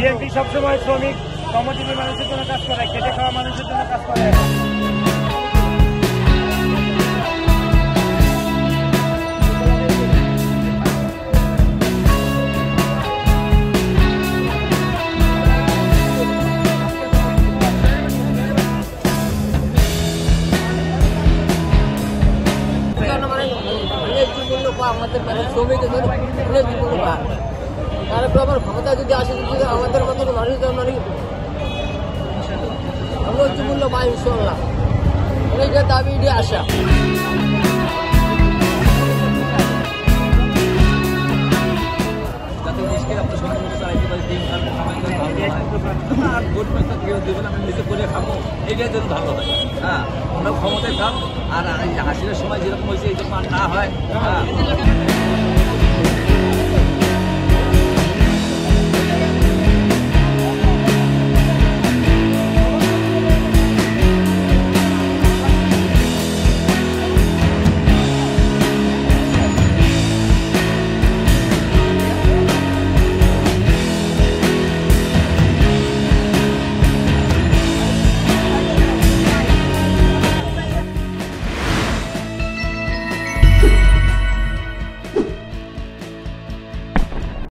BNP সবসময় শ্রমিক শ্রমজীবী মানুষের জন্য কাজ করে, খেটে খাওয়া মানুষের জন্য কাজ করে। আমাদের শ্রমিকের অনেক জীবন তারপর আমার ক্ষমতা যদি আসে, যদি আমাদের মতো মানুষ আমরা জীবন পাই ইনশাল্লাহ, অনেকটা দাবি এটি আসা। এটাই যেন ভালো হয়। হ্যাঁ, আমরা ক্ষমতায় থাক আর হাসিনের সময় যেরকম হয়েছে এই জন্য না হয়। হ্যাঁ।